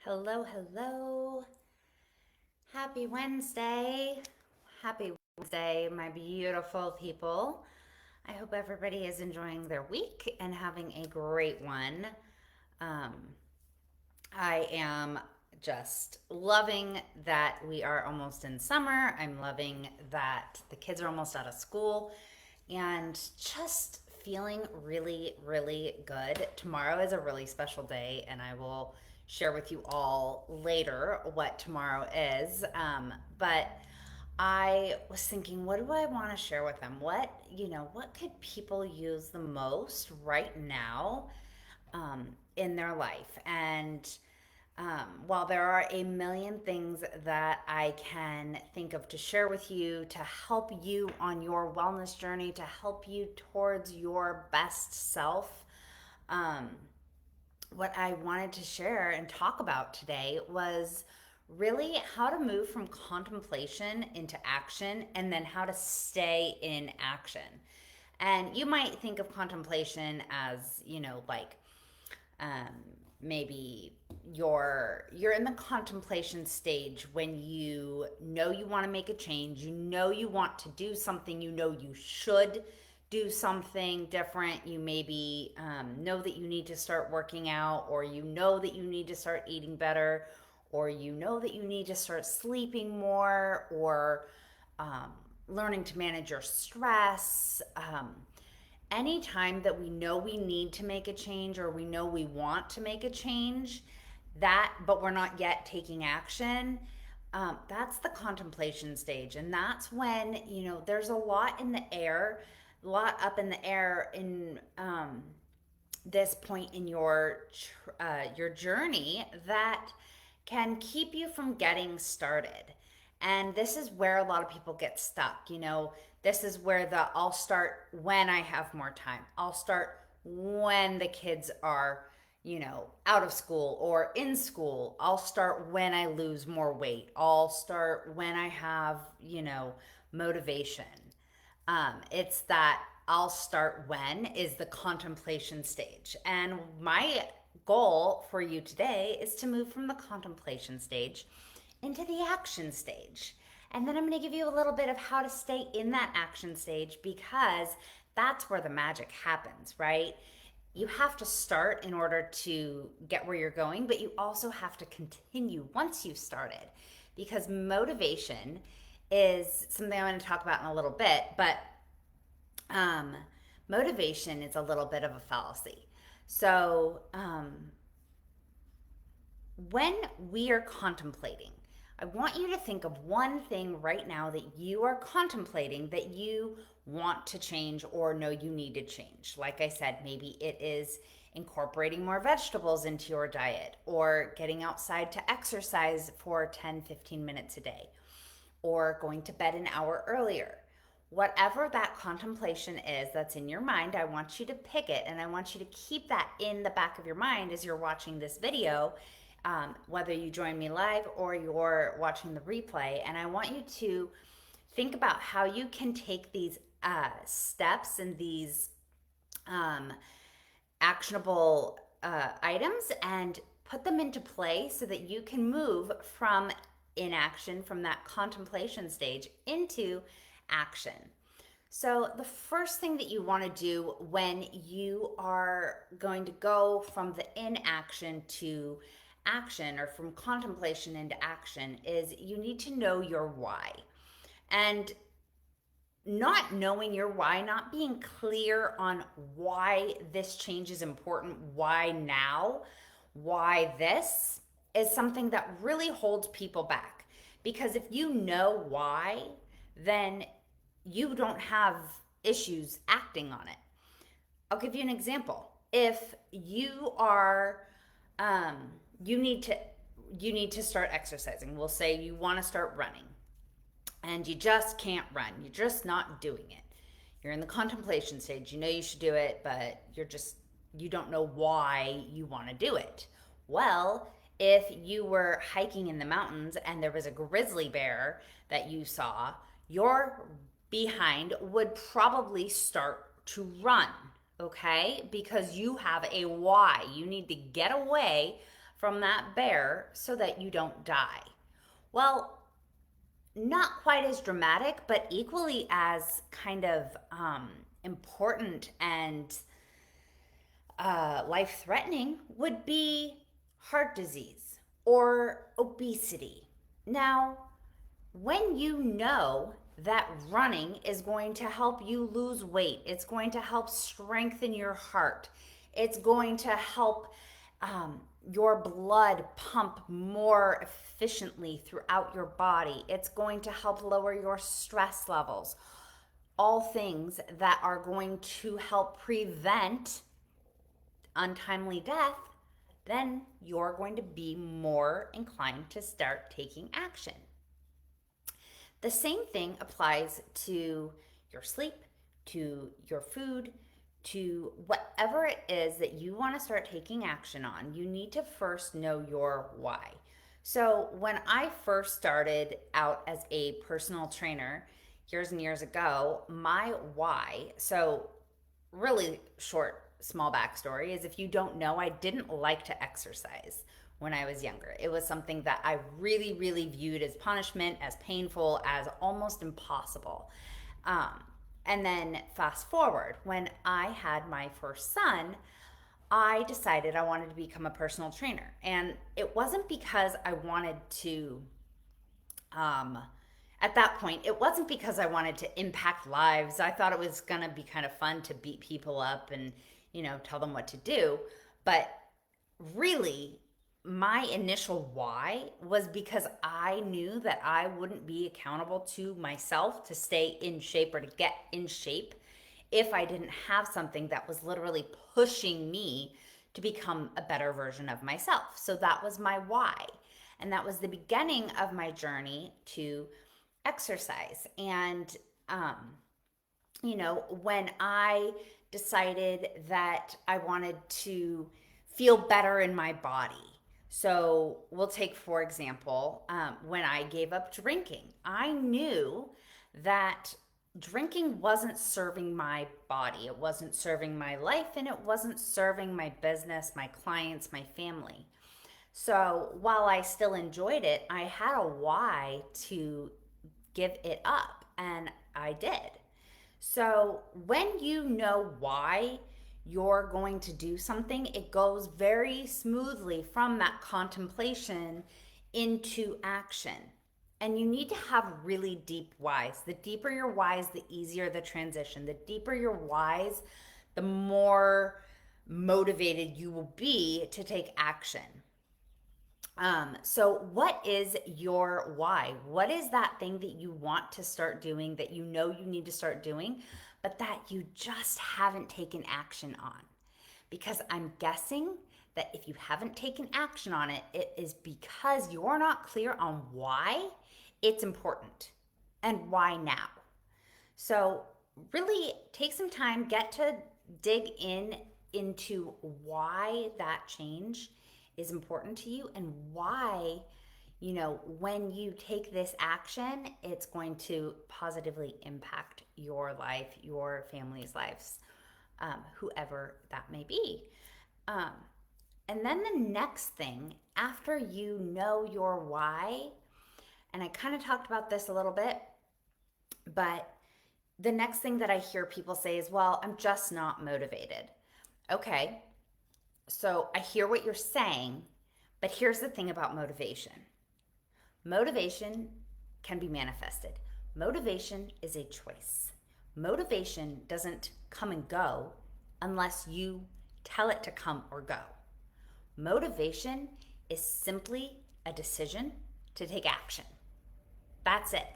Hello, hello. Happy Wednesday. Happy Wednesday, my beautiful people. I hope everybody is enjoying their week and having a great one. Um, I am just loving that we are almost in summer. I'm loving that the kids are almost out of school and just feeling really, really good. Tomorrow is a really special day, and I will share with you all later what tomorrow is. But I was thinking, what do I want to share with them? What could people use the most right now in their life? And while there are a million things that I can think of to share with you to help you on your wellness journey, to help you towards your best self, um, what I wanted to share and talk about today was really how to move from contemplation into action and then how to stay in action. And you might think of contemplation as, um, maybe you're in the contemplation stage when you know you want to make a change, you know you want to do something, you know you should do something different. You maybe know that you need to start working out, or you know that you need to start eating better, or you know that you need to start sleeping more, or um, learning to manage your stress. Anytime that we know we need to make a change or we know we want to make a change, but we're not yet taking action, that's the contemplation stage. And that's when, there's a lot in the air, a lot up in the air in this point in your journey that can keep you from getting started. And this is where a lot of people get stuck. This is where I'll start when I have more time. I'll start when the kids are, out of school or in school. I'll start when I lose more weight. I'll start when I have, motivation. It's that I'll start when is the contemplation stage. And my goal for you today is to move from the contemplation stage into the action stage. And then I'm going to give you a little bit of how to stay in that action stage, because that's where the magic happens, right? You have to start in order to get where you're going, but you also have to continue once you've started, because motivation is something I'm going to talk about in a little bit, but um, motivation is a little bit of a fallacy. So, when we are contemplating, I want you to think of one thing right now that you are contemplating that you want to change or know you need to change. Like I said, maybe it is incorporating more vegetables into your diet, or getting outside to exercise for 10, 15 minutes a day, or going to bed an hour earlier. Whatever that contemplation is that's in your mind, I want you to pick it, and I want you to keep that in the back of your mind as you're watching this video, whether you join me live or you're watching the replay. And I want you to think about how you can take these steps and these um, actionable items and put them into play so that you can move from inaction, from that contemplation stage, into action. So, the first thing that you want to do when you are going to go from the inaction to action, or from contemplation into action, is you need to know your why. And not knowing your why, not being clear on why this change is important, why now, why this, is something that really holds people back. Because if you know why, then you don't have issues acting on it. I'll give you an example. If you are, um, you need to start exercising. We'll say you want to start running, and you just can't run. You're just not doing it. You're in the contemplation stage. You know you should do it, but you don't know why you want to do it. Well, if you were hiking in the mountains and there was a grizzly bear that you saw, your behind would probably start to run, okay? Because you have a why. You need to get away from that bear so that you don't die. Well, not quite as dramatic, but equally as kind of important and life threatening would be heart disease or obesity. Now, when you know that running is going to help you lose weight, it's going to help strengthen your heart, it's going to help your blood pump more efficiently throughout your body, it's going to help lower your stress levels, all things that are going to help prevent untimely death, then you're going to be more inclined to start taking action. The same thing applies to your sleep, to your food, to whatever it is that you want to start taking action on. You need to first know your why. So, when I first started out as a personal trainer years and years ago, my why, so really short, small backstory is if you don't know, I didn't like to exercise when I was younger. It was something that I really, really viewed as punishment, as painful, as almost impossible. Um, and then fast forward, when I had my first son, I decided I wanted to become a personal trainer. And it wasn't because I wanted to um, at that point, it wasn't because I wanted to impact lives. I thought it was going to be kind of fun to beat people up and, tell them what to do. But really, my initial why was because I knew that I wouldn't be accountable to myself to stay in shape or to get in shape if I didn't have something that was literally pushing me to become a better version of myself. So that was my why. And that was the beginning of my journey to exercise. And, when I decided that I wanted to feel better in my body. So we'll take, for example, when I gave up drinking, I knew that drinking wasn't serving my body, it wasn't serving my life, and it wasn't serving my business, my clients, my family. So while I still enjoyed it, I had a why to give it up, and I did. So when you know why you're going to do something, it goes very smoothly from that contemplation into action. And you need to have really deep whys. The deeper your whys, the easier the transition. The deeper your whys, the more motivated you will be to take action. So what is your why? What is that thing that you want to start doing, that you know you need to start doing, but that you just haven't taken action on? Because I'm guessing that if you haven't taken action on it, it is because you're not clear on why it's important and why now. So really take some time, get to dig into why that change is important to you and why, when you take this action, it's going to positively impact your life, your family's lives, whoever that may be. And then the next thing, after you know your why, and I kind of talked about this a little bit, but the next thing that I hear people say is, well, I'm just not motivated. Okay, so I hear what you're saying, but here's the thing about motivation. Motivation can be manifested. Motivation is a choice. Motivation doesn't come and go unless you tell it to come or go. Motivation is simply a decision to take action. That's it.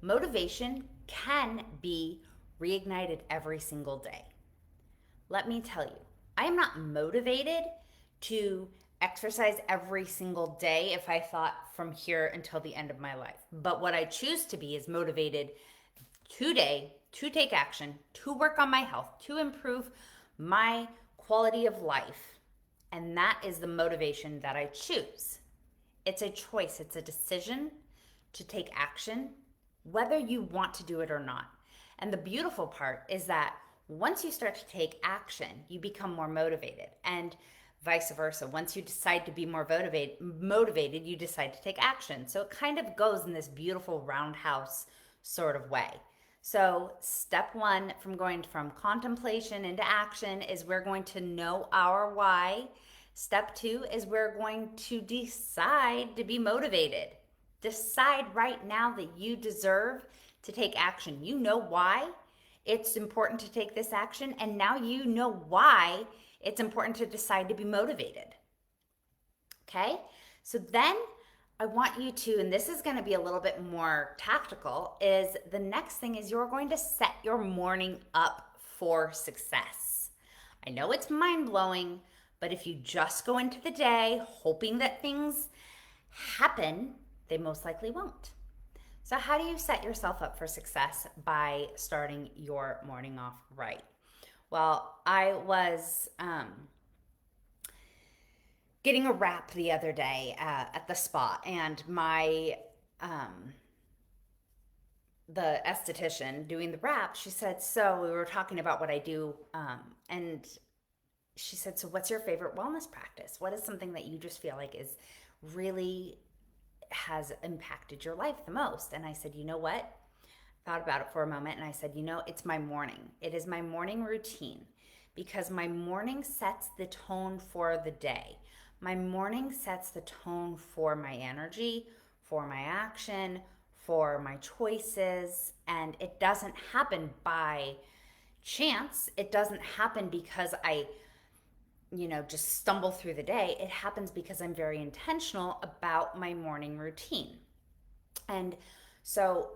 Motivation can be reignited every single day. Let me tell you, I am not motivated to exercise every single day if I thought from here until the end of my life. But what I choose to be is motivated today to take action, to work on my health, to improve my quality of life. And that is the motivation that I choose. It's a choice, it's a decision to take action, whether you want to do it or not. And the beautiful part is that once you start to take action, you become more motivated. And vice versa. Once you decide to be more motivated, you decide to take action. So it kind of goes in this beautiful roundhouse sort of way. So, step one from going from contemplation into action is we're going to know our why. Step two is we're going to decide to be motivated. Decide right now that you deserve to take action. You know why it's important to take this action, and now you know why it's important to decide to be motivated. Okay? So then I want you to, and this is going to be a little bit more tactical, is the next thing is you're going to set your morning up for success. I know it's mind blowing, but if you just go into the day hoping that things happen, they most likely won't. So, how do you set yourself up for success? By starting your morning off right. Well, I was getting a wrap the other day at the spa, and my the esthetician doing the wrap, she said, so we were talking about what I do, and she said, so what's your favorite wellness practice? What is something that you just feel like is really has impacted your life the most? And I said, you know what? Thought about it for a moment, and I said, it's my morning. It is my morning routine, because my morning sets the tone for the day. My morning sets the tone for my energy, for my action, for my choices, and it doesn't happen by chance. It doesn't happen because I just stumble through the day. It happens because I'm very intentional about my morning routine. And so,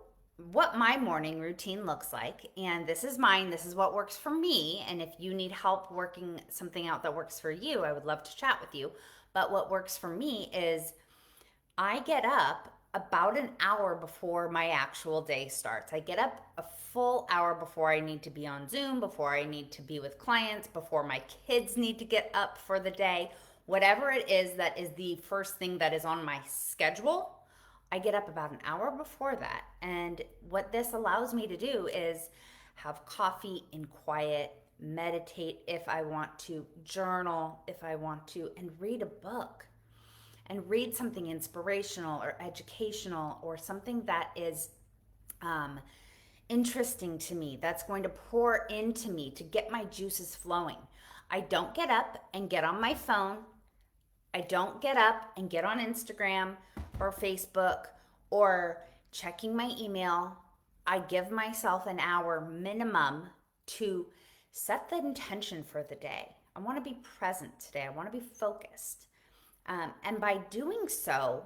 what my morning routine looks like, and this is mine, this is what works for me. And if you need help working something out that works for you, I would love to chat with you. But what works for me is I get up about an hour before my actual day starts. I get up a full hour before I need to be on Zoom, before I need to be with clients, before my kids need to get up for the day. Whatever it is that is the first thing that is on my schedule, I get up about an hour before that. And what this allows me to do is have coffee in quiet, meditate if I want to, journal if I want to, and read a book. And read something inspirational or educational, or something that is interesting to me, that's going to pour into me to get my juices flowing. I don't get up and get on my phone. I don't get up and get on Instagram or Facebook or checking my email. I give myself an hour minimum to set the intention for the day. I want to be present today. I want to be focused. And by doing so,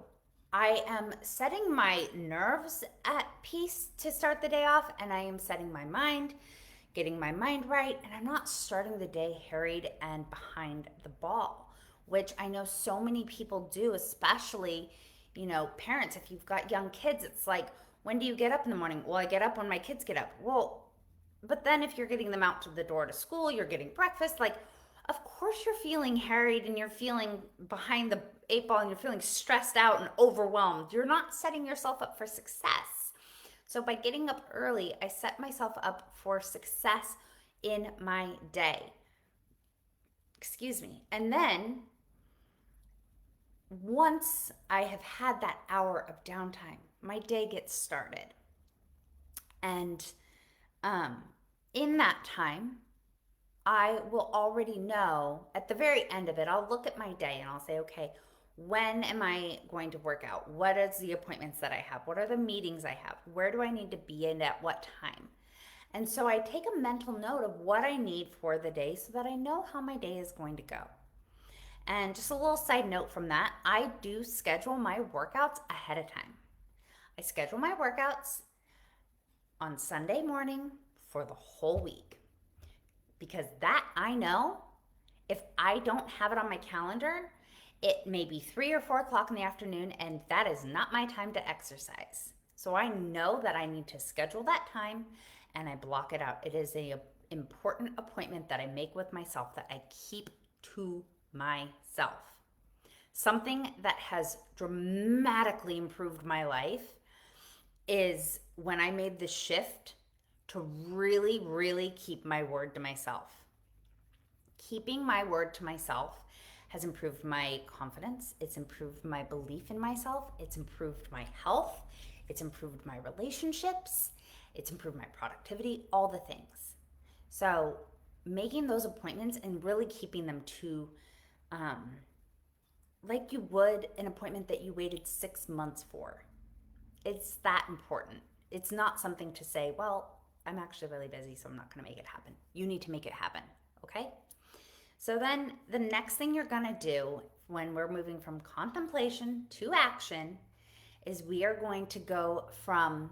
I am setting my nerves at peace to start the day off, and I am setting my mind, getting my mind right, and I'm not starting the day harried and behind the ball, which I know so many people do, especially, parents. If you've got young kids, it's like, when do you get up in the morning? Well, I get up when my kids get up. Well, but then if you're getting them out to the door to school, you're getting breakfast, like, of course you're feeling harried and you're feeling behind the 8 ball and you're feeling stressed out and overwhelmed. You're not setting yourself up for success. So by getting up early, I set myself up for success in my day. Excuse me. And then once I have had that hour of downtime, my day gets started. And in that time, I will already know at the very end of it, I'll look at my day and I'll say, okay, when am I going to work out? What is the appointments that I have? What are the meetings I have? Where do I need to be and at what time? And so I take a mental note of what I need for the day so that I know how my day is going to go. And just a little side note from that, I do schedule my workouts ahead of time. I schedule my workouts on Sunday morning for the whole week. Because that I know, if I don't have it on my calendar, it may be 3 or 4 o'clock in the afternoon, and that is not my time to exercise. So I know that I need to schedule that time, and I block it out. It is an important appointment that I make with myself, that I keep to myself. Something that has dramatically improved my life is when I made the shift to really, really keep my word to myself. Keeping my word to myself has improved my confidence. It's improved my belief in myself. It's improved my health. It's improved my relationships. It's improved my productivity, all the things. So making those appointments and really keeping them to like you would an appointment that you waited 6 months for. It's that important. It's not something to say, well, I'm actually really busy, so I'm not going to make it happen. You need to make it happen, okay? So then the next thing you're going to do when we're moving from contemplation to action is we are going to go from,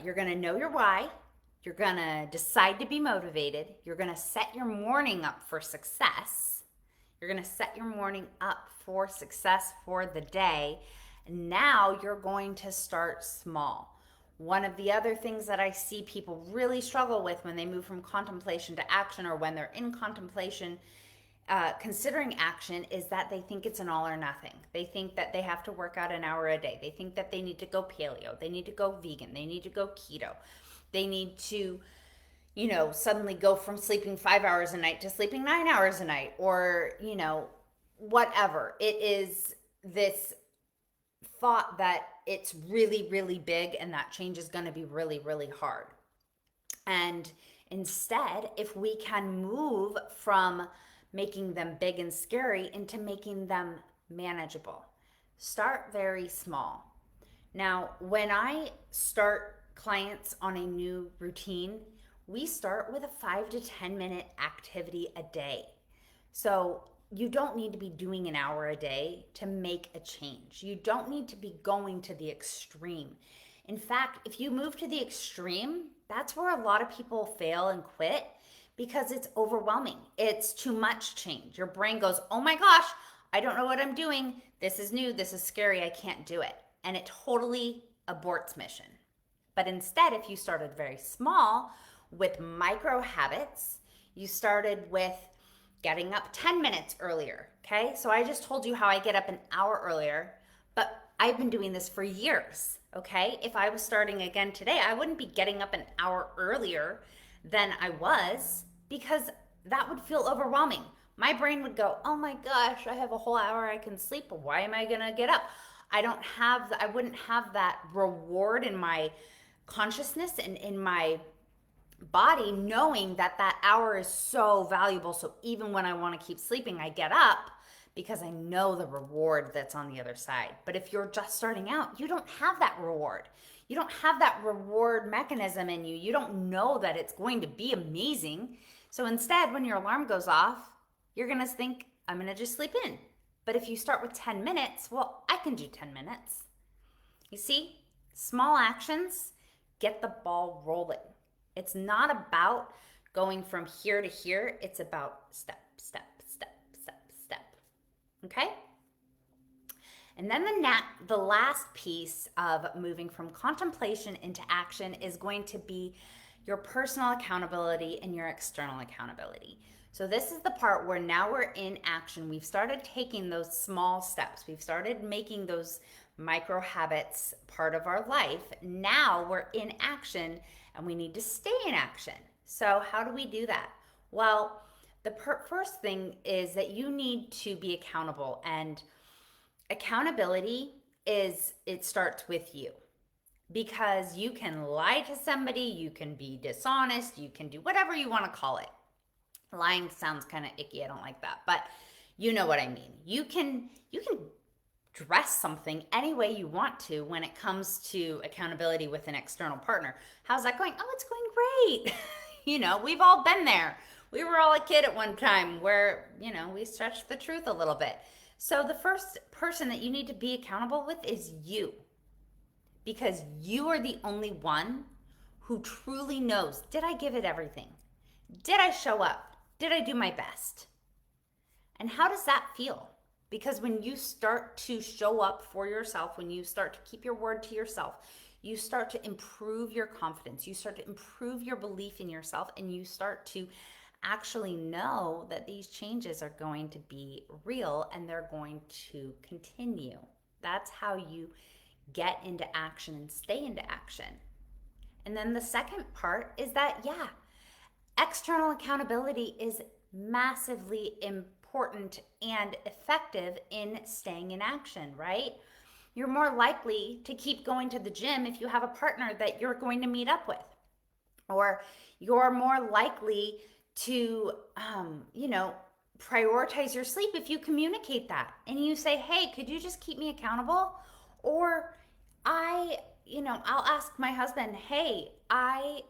you're going to know your why. You're going to decide to be motivated. You're going to set your morning up for success. You're going to set your morning up for success for the day. And now you're going to start small. One of the other things that I see people really struggle with when they move from contemplation to action, or when they're in contemplation considering action, is that they think it's an all or nothing. They think that they have to work out an hour a day. They think that they need to go paleo. They need to go vegan. They need to go keto. They need to, suddenly go from sleeping 5 hours a night to sleeping 9 hours a night, or, whatever. It is this thought that it's really, really big and that change is going to be really, really hard. And instead, if we can move from making them big and scary into making them manageable, start very small. Now, when I start clients on a new routine, we start with a 5 to 10 minute activity a day. So you don't need to be doing an hour a day to make a change. You don't need to be going to the extreme. In fact, if you move to the extreme, that's where a lot of people fail and quit, because it's overwhelming. It's too much change. Your brain goes, oh my gosh, I don't know what I'm doing. This is new. This is scary. I can't do it. And it totally aborts mission. But instead, if you started very small with micro habits, you started with getting up 10 minutes earlier, okay? So I just told you how I get up an hour earlier, but I've been doing this for years, okay? If I was starting again today, I wouldn't be getting up an hour earlier than I was, because that would feel overwhelming. My brain would go, oh my gosh, I have a whole hour I can sleep, but why am I gonna get up? I wouldn't have that reward in my consciousness and in my body, knowing that that hour is so valuable. So even when I want to keep sleeping, I get up because I know the reward that's on the other side. But if you're just starting out, you don't have that reward. You don't have that reward mechanism in you. You don't know that it's going to be amazing. So instead, when your alarm goes off, you're going to think, I'm going to just sleep in. But if you start with 10 minutes, well, I can do 10 minutes. You see, small actions get the ball rolling. It's not about going from here to here. It's about step, step, step, step, step. Okay? And then the last piece of moving from contemplation into action is going to be your personal accountability and your external accountability. So this is the part where now we're in action. We've started taking those small steps. We've started making those micro habits part of our life. Now we're in action and we need to stay in action. So how do we do that? Well, the first thing is that you need to be accountable, and accountability it starts with you, because you can lie to somebody, you can be dishonest, you can do whatever you want to call it. Lying sounds kind of icky. I don't like that, but you know what I mean. You can dress something any way you want to when it comes to accountability with an external partner. How's that going? Oh, it's going great. We've all been there. We were all a kid at one time where, we stretched the truth a little bit. So the first person that you need to be accountable with is you, because you are the only one who truly knows, did I give it everything? Did I show up? Did I do my best? And how does that feel? Because when you start to show up for yourself, when you start to keep your word to yourself, you start to improve your confidence, you start to improve your belief in yourself, and you start to actually know that these changes are going to be real and they're going to continue. That's how you get into action and stay into action. And then the second part is that, external accountability is massively important. important and effective in staying in action, right? You're more likely to keep going to the gym if you have a partner that you're going to meet up with. Or you're more likely to, prioritize your sleep if you communicate that and you say, hey, could you just keep me accountable? Or I'll ask my husband, hey, I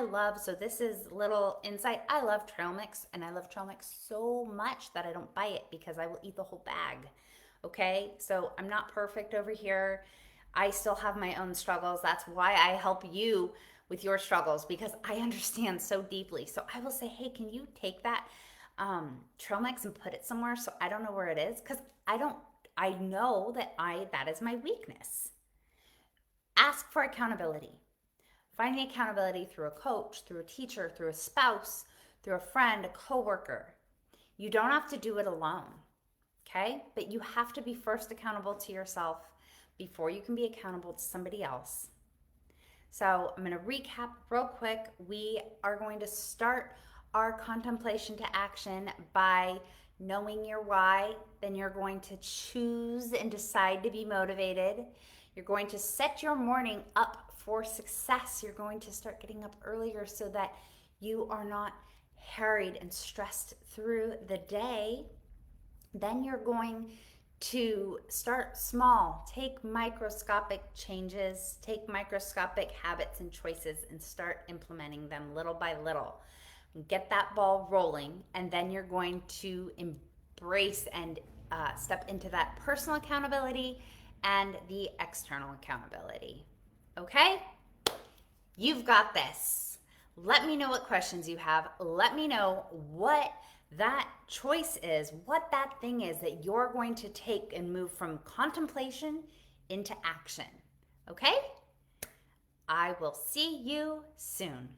love, so this is little insight, I love trail mix, and I love trail mix so much that I don't buy it because I will eat the whole bag. Okay, so I'm not perfect over here. I still have my own struggles. That's why I help you with your struggles, because I understand so deeply. So I will say, hey, can you take that trail mix and put it somewhere so I don't know where it is? Because I know that is my weakness. Ask for accountability. Find the accountability through a coach, through a teacher, through a spouse, through a friend, a coworker. You don't have to do it alone, okay? But you have to be first accountable to yourself before you can be accountable to somebody else. So I'm going to recap real quick. We are going to start our contemplation to action by knowing your why. Then you're going to choose and decide to be motivated. You're going to set your morning up for success. You're going to start getting up earlier so that you are not harried and stressed through the day. Then you're going to start small, take microscopic changes, take microscopic habits and choices, and start implementing them little by little. Get that ball rolling, and then you're going to embrace and step into that personal accountability and the external accountability. Okay? You've got this. Let me know what questions you have. Let me know what that choice is, what that thing is that you're going to take and move from contemplation into action. Okay? I will see you soon.